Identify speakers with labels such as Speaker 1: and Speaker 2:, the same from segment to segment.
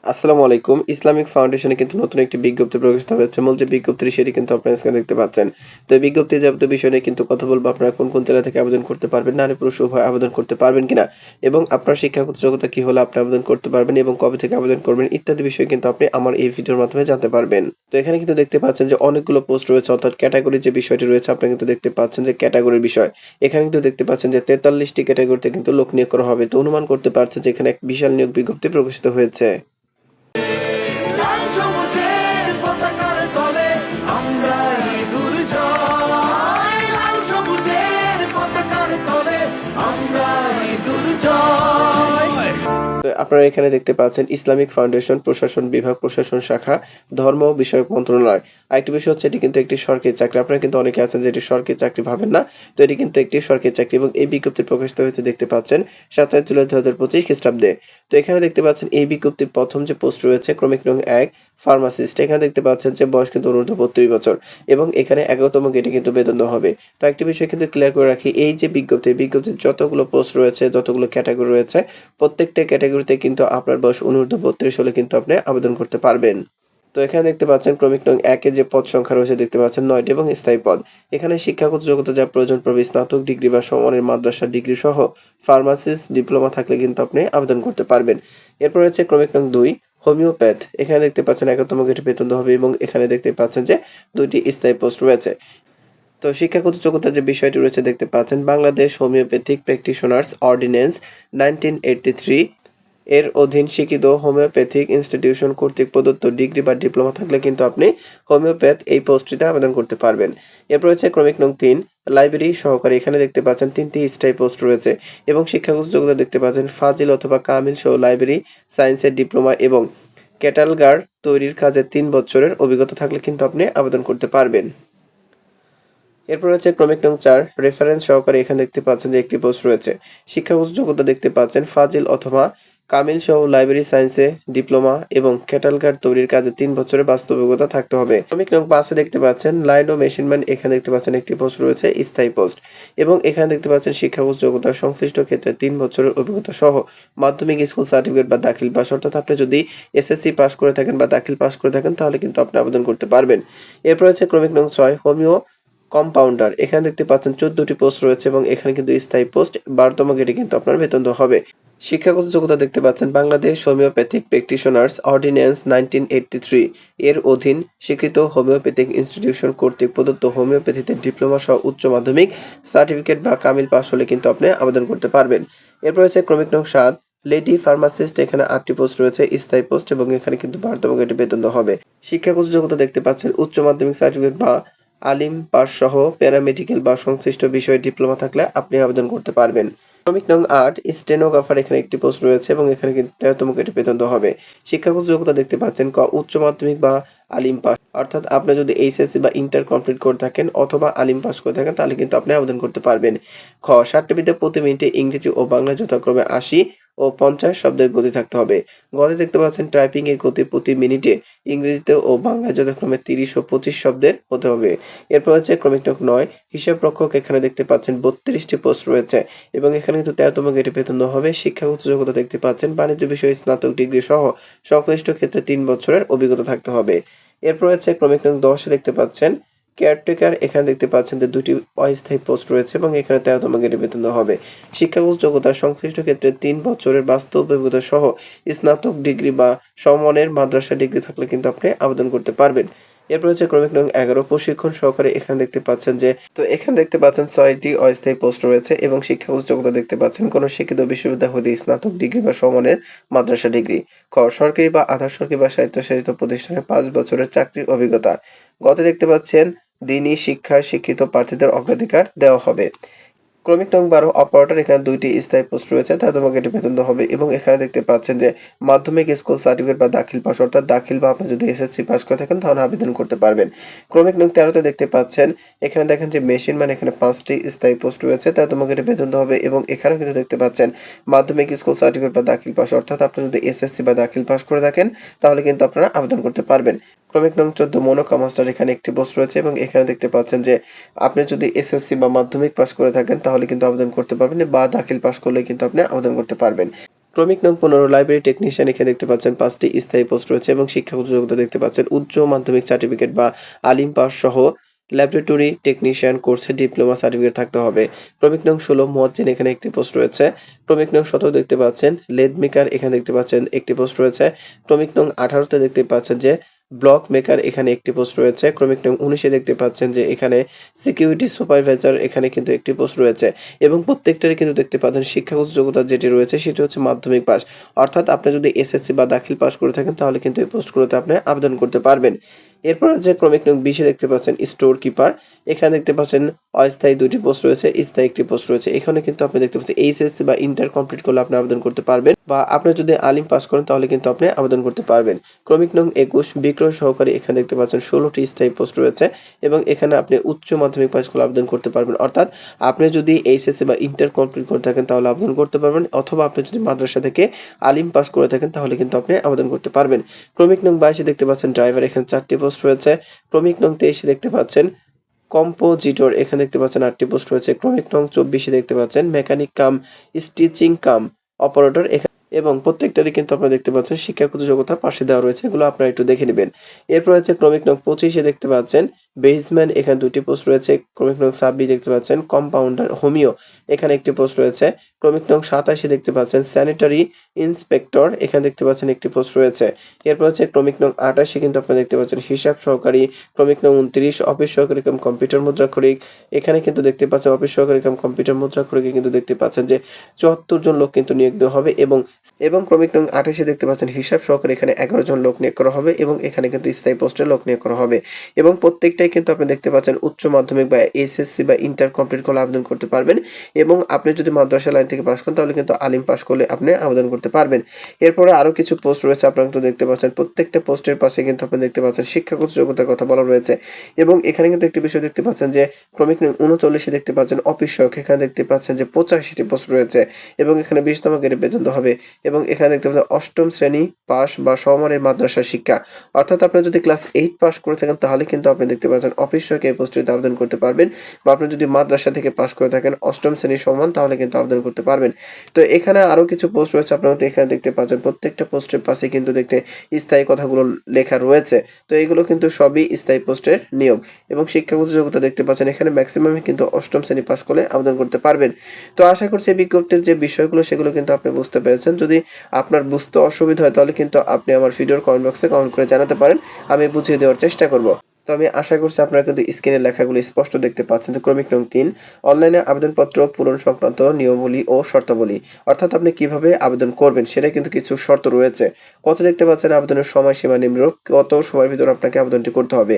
Speaker 1: আসসালামু আলাইকুম। ইসলামিক ফাউন্ডেশনে কিন্তু নতুন একটি বিজ্ঞপ্তি প্রকাশিত হয়েছে। মূল যে বিজ্ঞপ্তিটি সেটি কিন্তু আপনারা স্ক্রিনে দেখতে পাচ্ছেন। তো এই বিজ্ঞপ্তির যাবতীয় বিষয় নিয়ে কিন্তু কথা বলব। আপনারা কোন জেলা থেকে আবেদন করতে পারবেন, নারী পুরুষ উভয় আবেদন করতে পারবেন কিনা এবং আপনার শিক্ষাগত যোগ্যতা কি হলে আপনি আবেদন করতে পারবেন এবং কবে থেকে আবেদন করবেন ইত্যাদি বিষয় কিন্তু আপনি আমার এই ভিডিওর মাধ্যমে জানতে পারবেন। তো এখানে কিন্তু দেখতে পাচ্ছেন যে অনেকগুলো পোস্ট রয়েছে, অর্থাৎ ক্যাটেগরি যে বিষয়টি রয়েছে আপনারা কিন্তু দেখতে পাচ্ছেন যে ক্যাটেগরির বিষয়। এখানে কিন্তু দেখতে পাচ্ছেন যে ৪৩ টি ক্যাটেগরিতে কিন্তু লোক নিয়োগ করা হবে। তো অনুমান করতে পারছেন যে এখানে এক বিশাল নিয়োগ বিজ্ঞপ্তি প্রকাশিত হয়েছে।
Speaker 2: লাল সবুজের পতাকার তলে আমরা ইঁদুর জয়। লাল সবুজের পতাকার তলে আমরা ইঁদুর জয়।
Speaker 1: তো আপনারা এখানে দেখতে পাচ্ছেন ইসলামিক ফাউন্ডেশন প্রশাসন বিভাগ প্রশাসন শাখা ধর্ম বিষয়ক মন্ত্রণালয়। আরেকটি বিষয় হচ্ছে এটি কিন্তু একটি সরকারি চাকরি। আপনারা কিন্তু অনেকে আছেন যে এটি সরকারি চাকরি ভাবেন না। তো এটি কিন্তু একটি সরকারি চাকরি এবং এই বিজ্ঞপ্তি প্রকাশিত হয়েছে দেখতে পাচ্ছেন ২৭ জুলাই ২০২৫ খ্রিস্টাব্দে। তো এখানে দেখতে পাচ্ছেন এই বিজ্ঞপ্তির প্রথম যে পোস্ট রয়েছে ক্রমিক নং ১ ফার্মাসিস্ট। এখানে দেখতে পাচ্ছেন যে বয়স কিন্তু অনূর্ধ্ব ৩২ বছর এবং এখানে ১১তম গেটে কিন্তু বেতন দেওয়া হবে। তো একটি বিষয় কিন্তু ক্লিয়ার করে রাখি, এই যে বিজ্ঞপ্তির যতগুলো পোস্ট রয়েছে, যতগুলো ক্যাটেগরি রয়েছে প্রত্যেকটা ক্যাটেগরিতে কিন্তু আপনার বয়স অনূর্ধ্ব ৩২ হলে কিন্তু আপনি আবেদন করতে পারবেন। তো এখানে দেখতে পাচ্ছেন ক্রমিক নং ১ এ যে পদ সংখ্যা রয়েছে দেখতে পাচ্ছেন ৯ টি এবং স্থায়ী পদ। এখানে শিক্ষাগত যোগ্যতা যা প্রয়োজন পড়বে স্নাতক ডিগ্রি বা সমমানের মাদ্রাসা ডিগ্রি সহ ফার্মাসিস্ট ডিপ্লোমা থাকলে কিন্তু আপনি আবেদন করতে পারবেন। এরপর হচ্ছে ক্রমিক নং ২ হোমিওপ্যাথ। এখানে দেখতে পাচ্ছেন ১১তম গেটে বেতন দেওয়া হবে এবং এখানে দেখতে পাচ্ছেন যে ২ টি স্থায়ী পোস্ট রয়েছে। তো শিক্ষাগত যোগ্যতার যে বিষয়টি রয়েছে দেখতে পাচ্ছেন বাংলাদেশ হোমিওপ্যাথিক প্র্যাকটিশনার্স অর্ডিন্যান্স 1983 এর অধীন স্বীকৃত হোমিওপ্যাথিক ইনস্টিটিউশন কর্তৃক প্রদত্ত ডিগ্রি বা ডিপ্লোমা থাকলে কিন্তু আপনি হোমিওপ্যাথ এই পোস্টটিতে আবেদন করতে পারবেন। এরপর হচ্ছে ক্রমিক নং ৩ লাইব্রেরি সহকারী। এখানে দেখতে পাচ্ছেন ৩টি স্থায়ী পোস্ট রয়েছে এবং শিক্ষাগত যোগ্যতা দেখতে পাচ্ছেন ফাজিল অথবা কামিল সহ লাইব্রেরি সায়েন্সের ডিপ্লোমা এবং ক্যাটালগার তৈরির কাজে ৩ বছরের অভিজ্ঞতা থাকলে কিন্তু আপনি আবেদন করতে পারবেন। এরপর হচ্ছে ক্রমিক নং ৪ রেফারেন্স সহকারে। এখানে দেখতে পাচ্ছেন যে একটি পোস্ট রয়েছে। শিক্ষাগত যোগ্যতা দেখতে পাচ্ছেন ফাজিল অথবা কামিল সহ লাইব্রেরি সায়েন্সে ডিপ্লোমা এবং ক্যাটালগার তৈরির কাজে ৩ বছরের বাস্তব অভিজ্ঞতা থাকতে হবে। ক্রমিক নং ৫ এ দেখতে পাচ্ছেন লাইন ও মেশিনম্যান। এখানে দেখতে পাচ্ছেন একটি পোস্ট রয়েছে স্থায়ী পোস্ট এবং এখানে দেখতে পাচ্ছেন শিক্ষাগত যোগ্যতা সংশ্লিষ্ট ক্ষেত্রে ৩ বছরের অভিজ্ঞতা সহ মাধ্যমিক স্কুল সার্টিফিকেট বা দাখিল পাস, অর্থাৎ আপনি যদি এসএসসি পাস করে থাকেন বা দাখিল পাস করে থাকেন তাহলে কিন্তু আপনি আবেদন করতে পারবেন। এরপর হচ্ছে ক্রমিক নং ৬ হোমিও কম্পাউন্ডার। এখানে দেখতে পাচ্ছেন ১৪ টি পোস্ট রয়েছে এবং এখানে কিন্তু স্থায়ী পোস্ট ১২তম গেটে কিন্তু আপনার বেতন দেওয়া হবে। শিক্ষাগত যোগ্যতা দেখতে পাচ্ছেন বাংলাদেশ হোমিওপ্যাথিক প্র্যাকটিশনার্স অর্ডিন্যান্স 1983 এর অধীন স্বীকৃত হোমিওপ্যাথিক ইনস্টিটিউশন কর্তৃক প্রদত্ত হোমিওপ্যাথিতে ডিপ্লোমা সহ উচ্চ মাধ্যমিক সার্টিফিকেট বা কামিল পাস হলে কিন্তু আপনি আবেদন করতে পারবেন। এরপর হচ্ছে ক্রমিক নং ৭ লেডি ফার্মাসিস্ট। এখানে ৮টি পোস্ট রয়েছে স্থায়ী পোস্ট এবং এখানে কিন্তু ১২তম গেটে বেতন দেওয়া হবে। শিক্ষাগত যোগ্যতা দেখতে পাচ্ছেন উচ্চ মাধ্যমিক সার্টিফিকেট বা আলিম পাস সহ প্যারামেডিক্যাল বা সংশ্লিষ্ট বিষয়ে ডিপ্লোমা থাকলে আপনি আবেদন করতে পারবেন। ক্রমিক নং ৮ স্টেনোগ্রাফার। এখানে একটি পোস্ট রয়েছে এবং এখানে কিন্তু ১৩তম গেটে বেতন দেওয়া হবে। শিক্ষাগত যোগ্যতা দেখতে পাচ্ছেন ক উচ্চ মাধ্যমিক বা আলিম পাস, অর্থাৎ আপনি যদি এইচএসসি বা ইন্টার কমপ্লিট করে থাকেন অথবা আলিম পাস করে থাকেন তাহলে কিন্তু আপনি আবেদন করতে পারবেন। খ সার্টিফিকেটে প্রতি মিনিটে ইংরেজি ও বাংলা যথাক্রমে ৮০ ও ৫০ শব্দের গতি থাকতে হবে। গতে দেখতে পাচ্ছেন টাইপিং এর গতি প্রতি মিনিটে ইংরেজিতে ও বাংলায় যথাক্রমে ৩০ ও ২৫ শব্দের হতে হবে। এরপর হচ্ছে ক্রমিক নং ৯ হিসাব রক্ষক। এখানে দেখতে পাচ্ছেন ৩২টি পোস্ট রয়েছে এবং এখানে কিন্তু ১৩তম গেটে বেতন দেওয়া হবে। শিক্ষাগত যোগ্যতা দেখতে পাচ্ছেন বাণিজ্য বিষয়ে স্নাতক ডিগ্রি সহ সংশ্লিষ্ট ক্ষেত্রে ৩ বছরের অভিজ্ঞতা থাকতে হবে। এরপর হচ্ছে ক্রমিক নং ১০ এ দেখতে পাচ্ছেন কেয়ারটেকার। এখানে দেখতে পাচ্ছেন যে ২টি অস্থায়ী পোস্ট রয়েছে এবং এখানে ১৩তম গেটে বেতন দেওয়া হবে। শিক্ষাগত যোগ্যতা সংশ্লিষ্ট ক্ষেত্রে ৩ বছরের বাস্তব অভিজ্ঞতা সহ স্নাতক ডিগ্রি বা সমমানের মাদ্রাসা ডিগ্রি থাকলে কিন্তু আপনি আবেদন করতে পারবেন। এরপর হচ্ছে ক্রমিক নং ১১ প্রশিক্ষণ সহকারে। এখানে দেখতে পাচ্ছেন যে এখানে দেখতে পাচ্ছেন ৬টি অস্থায়ী পোস্ট রয়েছে এবং শিক্ষাগত যোগ্যতা দেখতে পাচ্ছেন কোন শিক্ষিত বিশ্ববিদ্যালয় হতে স্নাতক ডিগ্রি বা সমমানের মাদ্রাসা ডিগ্রি। খ সরকারি বা আধা সরকারি বা স্বায়ত্তশাসিত প্রতিষ্ঠানে ৫ বছরের চাকরির অভিজ্ঞতা। গতে দেখতে পাচ্ছেন দ্বীনি শিক্ষায় শিক্ষিত প্রার্থীদের অগ্রাধিকার দেওয়া হবে। ক্রমিক নং ১২ অপারেটর। এখানে ২টি স্থায়ী পোস্ট রয়েছে, তা তোমাকে এটি বেতন দেওয়া হবে এবং এখানে দেখতে পাচ্ছেন যে মাধ্যমিক স্কুল সার্টিফিকেট বা দাখিল পাস, অর্থাৎ দাখিল বা আপনি যদি এসএসসি পাস করে থাকেন তাহলে আবেদন করতে পারবেন। ক্রমিক নং ১৩ তে দেখতে পাচ্ছেন এখানে দেখেন যে মেশিন ম্যান। এখানে ৫টি স্থায়ী পোস্ট রয়েছে, তা তোমাকে এটি বেতন দেওয়া হবে এবং এখানেও কিন্তু দেখতে পাচ্ছেন মাধ্যমিক স্কুল সার্টিফিকেট বা দাখিল পাস, অর্থাৎ আপনি যদি এসএসসি বা দাখিল পাস করে থাকেন তাহলে কিন্তু আপনারা আবেদন করতে পারবেন। ক্রমিক নং ১৪ মনোকা মাস্টার। এখানে একটি পোস্ট রয়েছে এবং এখানে দেখতে পাচ্ছেন যে আপনি যদি এসএসসি বা মাধ্যমিক পাস করে থাকেন তাহলে কিন্তু আবেদন করতে পারবেন বা দাখিল পাস করলে কিন্তু আপনি আবেদন করতে পারবেন। ক্রমিক নং 15 লাইব্রেরি টেকনিশিয়ান, এখানে দেখতে পাচ্ছেন 5টি স্থায়ী পোস্ট রয়েছে এবং শিক্ষাগত যোগ্যতা দেখতে পাচ্ছেন উচ্চ মাধ্যমিক সার্টিফিকেট বা আলিম পাস সহ ল্যাবরেটরি টেকনিশিয়ান কোর্সে ডিপ্লোমা সার্টিফিকেট থাকতে হবে। ক্রমিক নং 16 মুয়াজ্জিন, এখানে একটি পোস্ট রয়েছে। ক্রমিক নং 17 দেখতে পাচ্ছেন লেদ মেকার, এখানে দেখতে পাচ্ছেন একটি পোস্ট রয়েছে। ক্রমিক নং 18 তে দেখতে পাচ্ছেন যে ব্লক মেকার, এখানে একটি পোস্ট রয়েছে। ক্রমিক নং 19 এ দেখতে পাচ্ছেন যে এখানে সিকিউরিটি সুপারভাইজার, এখানে কিন্তু একটি পোস্ট রয়েছে এবং প্রত্যেকটারই কিন্তু দেখতে পাচ্ছেন শিক্ষাগত যোগ্যতা যেটি রয়েছে সেটি হচ্ছে মাধ্যমিক পাস। অর্থাৎ আপনি যদি এসএসসি বা দাখিল পাস করে থাকেন তাহলে কিন্তু এই পোস্টগুলোতে আপনি আবেদন করতে পারবেন। এরপর হচ্ছে ক্রমিক নং 20 এ দেখতে পাচ্ছেন স্টোর কিপার, এখানে দেখতে পাচ্ছেন অস্থায়ী 2টি পোস্ট রয়েছে, স্থায়ী একটি পোস্ট রয়েছে। এখানে কিন্তু আপনি দেখতে পাচ্ছেন এইচএসসি বা ইন্টার কমপ্লিট করলে আপনি আবেদন করতে পারবেন বা আপনি যদি আলিম পাস করেন তাহলে কিন্তু আপনি আবেদন করতে পারবেন। ক্রমিক নং 21 বিক্রয় সহকারী, এখানে দেখতে পাচ্ছেন 16টি স্থায়ী পোস্ট রয়েছে এবং এখানে আপনি উচ্চ মাধ্যমিক পাস করলে আবেদন করতে পারবেন। অর্থাৎ আপনি যদি এইচএসসি বা ইন্টার কমপ্লিট করে থাকেন তাহলে আবেদন করতে পারবেন, অথবা আপনি যদি মাদ্রাসা থেকে আলিম পাস করে থাকেন তাহলে কিন্তু আপনি আবেদন করতে পারবেন। ক্রমিক নং 22 এ দেখতে পাচ্ছেন ড্রাইভার, এখানে 4টি পোস্ট রয়েছে। ক্রমিক নং 23 এ দেখতে পাচ্ছেন কম্পোজিটর, এখানে দেখতে পাচ্ছেন 8টি পোস্ট রয়েছে। ক্রমিক নং 24 এ দেখতে পাচ্ছেন মেকানিক কাম স্টিচিং কাম অপারেটর, এবং প্রত্যেকটারই কিন্তু আপনারা দেখতে পাচ্ছেন শিক্ষাগত যোগ্যতা পাশে দেওয়া রয়েছে, এগুলো আপনারা একটু দেখে নেবেন। এরপর হচ্ছে ক্রমিক নং 25 এ দেখতে পাচ্ছেন বেসম্যান, এখানে 2টি পোস্ট রয়েছে। ক্রমিক নং 26 দেখতে পাচ্ছেন কম্পাউন্ডার হোমিও, এখানে একটি পোস্ট রয়েছে। ক্রমিক নং 27 এ দেখতে পাচ্ছেন স্যানিটারি ইন্সপেক্টর, এখানে দেখতে পাচ্ছেন একটি পোস্ট রয়েছে। এরপর হচ্ছে ক্রমিক নং 28 এ কিন্তু আপনারা দেখতে পাচ্ছেন হিসাব সহকারী। ক্রমিক নং 29 অফিস সহকারী কাম কম্পিউটার মুদ্রাক্ষরিক, এখানে কিন্তু দেখতে পাচ্ছেন অফিস সহকারী কাম কম্পিউটার মুদ্রাক্ষরিকে কিন্তু দেখতে পাচ্ছেন যে 74 জন লোক কিন্তু নিয়োগ দেওয়া হবে এবং ক্রমিক নং 28 এ দেখতে পাচ্ছেন হিসাব সহকারী, এখানে 11 জন লোক নিয়োগ করা হবে এবং এখানে কিন্তু স্থায়ী পোস্টে লোক নিয়োগ করা হবে এবং প্রত্যেকটাই কিন্তু আপনি দেখতে পাচ্ছেন উচ্চ মাধ্যমিক বা এসএসসি বা ইন্টার কমপ্লিট করলে আবেদন করতে পারবেন এবং আপনি যদি মাদ্রাসা লাইন থেকে পাস করেন তাহলে কিন্তু আলিম পাস করলে আপনি আবেদন করতে পারবেন। এরপরে আরো কিছু পোস্ট রয়েছে, আপনারা কিন্তু দেখতে পাচ্ছেন প্রত্যেকটা পোস্টের পাশে কিন্তু আপনি দেখতে পাচ্ছেন শিক্ষাগত যোগ্যতার কথা বলা রয়েছে এবং এখানে কিন্তু একটি বিষয় দেখতে পাচ্ছেন যে ক্রমিক নং 39 এ দেখতে পাচ্ছেন অফিস সহায়ক, এখানে দেখতে পাচ্ছেন যে 85টি পোস্ট রয়েছে এবং এখানে 20তম গ্রেড বেতন দেওয়া হবে এবং এখানে দেখতে পাচ্ছেন 8ম শ্রেণী পাস বা সমমানের মাদ্রাসা শিক্ষা। অর্থাৎ আপনি যদি ক্লাস 8 পাস করে থাকেন তাহলে কিন্তু আপনি দেখতে পাচ্ছেন অফিস সহায়ক এই পোস্টটিতে আবেদন করতে পারবেন বা আপনি যদি মাদ্রাসা থেকে পাস করে থাকেন 8ম শ্রেণীর সমান তাহলে কিন্তু আবেদন করতে পারবেন। তো এখানে আরো কিছু পোস্ট রয়েছে, আপনারা এখানে দেখতে পাচ্ছেন প্রত্যেকটা পোস্টের পাশে কিন্তু দেখতে স্থায়ী কথাগুলো লেখা রয়েছে। তো এগুলো কিন্তু সবই স্থায়ী পোস্টের নিয়োগ এবং শিক্ষাগত যোগ্যতা দেখতে পাচ্ছেন এখানে ম্যাক্সিমামই কিন্তু 8ম শ্রেণী পাস করলে আবেদন করতে পারবেন। তো আশা করছি এই বিজ্ঞপ্তির যে বিষয়গুলো সেগুলো কিন্তু আপনি বুঝতে পেরেছেন। যদি আপনার বুঝতে অসুবিধা হয় তাহলে কিন্তু আপনি আমার ভিডিওর কমেন্ট বক্সে কমেন্ট করে জানাতে পারেন, আমি বুঝিয়ে দেওয়ার চেষ্টা করব। তো আমি আশা করছি আপনারা কিন্তু স্ক্রিনের লেখাগুলো স্পষ্ট দেখতে পাচ্ছেন। তো ক্রমিক নং 3 অনলাইনে আবেদনপত্র পূরণ সংক্রান্ত নিয়মাবলী ও শর্তাবলী, অর্থাৎ আপনি কিভাবে আবেদন করবেন সেটা কিন্তু কিছু শর্ত রয়েছে। কত দেখতে পাচ্ছেন আবেদনের সময়সীমা নিম্নরূপ, কত সময়ের ভিতর আপনাকে আবেদনটি করতে হবে।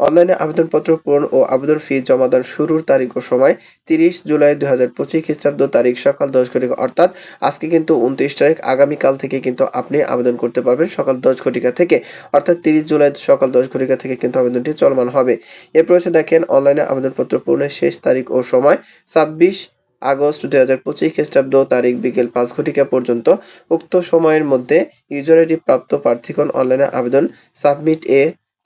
Speaker 1: অনলাইনে আবেদনপত্র পূরণ ও আবেদন ফি জমাদান শুরুর তারিখ ও সময় 30 জুলাই 2025 খ্রিস্টাব্দ তারিখ সকাল 10 ঘটিকা, অর্থাৎ আজকে কিন্তু 29 তারিখ, আগামীকাল থেকে কিন্তু আপনি আবেদন করতে পারবেন সকাল 10 ঘটিকা থেকে, অর্থাৎ 30 জুলাই সকাল 10 ঘটিকা থেকে কিন্তু আবেদনটি চলমান হবে। এরপর হচ্ছে দেখেন অনলাইনে আবেদনপত্র পূরণের শেষ তারিখ ও সময় 26 আগস্ট 2025 খ্রিস্টাব্দ তারিখ বিকেল 5 ঘটিকা পর্যন্ত। উক্ত সময়ের মধ্যে ইউজার আইডি প্রাপ্ত প্রার্থীগণ অনলাইনে আবেদন সাবমিট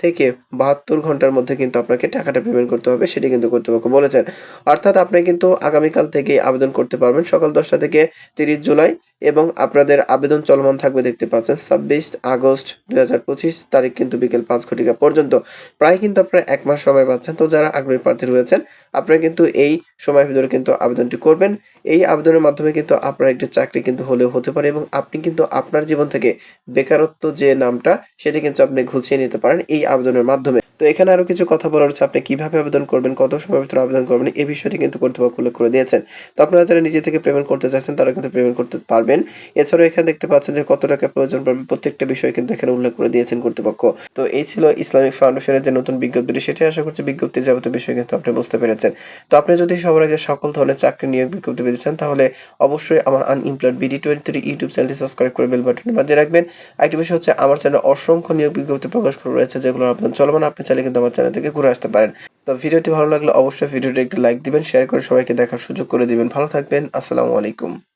Speaker 1: থেকে 72 ঘন্টার মধ্যে কিন্তু আপনাকে টাকাটা পেমেন্ট করতে হবে, সেটি কিন্তু কর্তৃপক্ষ বলেছেন। অর্থাৎ আপনি কিন্তু আগামীকাল থেকে আবেদন করতে পারবেন সকাল 10টা থেকে 30 জুলাই এবং আপনাদের আবেদন চলমান থাকবে দেখতে পাচ্ছেন 26 আগস্ট 2025 তারিখ কিন্তু বিকেল 5 ঘটিকা পর্যন্ত। প্রায় কিন্তু আপনারা 1 মাস সময় পাচ্ছেন। তো যারা আগ্রহী প্রার্থী রয়েছেন আপনারা কিন্তু এই সময়ের ভিতরে কিন্তু আবেদনটি করবেন। এই আবেদনের মাধ্যমে কিন্তু আপনার একটি চাকরি কিন্তু হলেও হতে পারে এবং আপনি কিন্তু আপনার জীবন থেকে বেকারত্ব যে নামটা সেটা কিন্তু আপনি ঘুচিয়ে নিতে পারেন এই আবেদনের মাধ্যমে। তো এখানে আরো কিছু কথা বলার হচ্ছে, আপনি কিভাবে আবেদন করবেন, কত সময়ের ভিতরে আবেদন করবেন, এই বিষয়টি কিন্তু কর্তৃপক্ষ উল্লেখ করে দিয়েছেন। তো আপনারা যারা নিজে থেকে পেমেন্ট করতে চাচ্ছেন তারা কিন্তু পেমেন্ট করতে পারবেন। এছাড়াও এখানে দেখতে পাচ্ছেন যে কত টাকা প্রয়োজন পড়বে, প্রত্যেকটা বিষয় কিন্তু এখানে উল্লেখ করে দিয়েছেন কর্তৃপক্ষ। তো এই ছিল ইসলামিক ফাউন্ডেশনের যে নতুন বিজ্ঞপ্তিটি, সেটি আশা করছি বিজ্ঞপ্তির যাবতীয় বিষয় কিন্তু আপনি বুঝতে পেরেছেন। তো আপনি যদি সবার আগে সকল ধরনের চাকরি নিয়োগ বিজ্ঞপ্তি পেতে চান তাহলে অবশ্যই আমার আনএমপ্লয়েড BD23 ইউটিউব চ্যানেলটি সাবস্ক্রাইব করে বেল বাটনটি বাজিয়ে রাখবেন। আরেকটি বিষয় হচ্ছে আমার চ্যানেলে অসংখ্য নিয়োগ বিজ্ঞপ্তি প্রকাশ করা রয়েছে যেগুলোর আবেদন চলমান, আপনি চাইলে কিন্তু আমার চ্যানেল থেকে ঘুরে আসতে পারেন। তো ভিডিওটি ভালো লাগলে অবশ্যই ভিডিওটি একটি লাইক দিবেন, শেয়ার করে সবাইকে দেখার সুযোগ করে দিবেন। ভালো থাকবেন, আসসালামু আলাইকুম।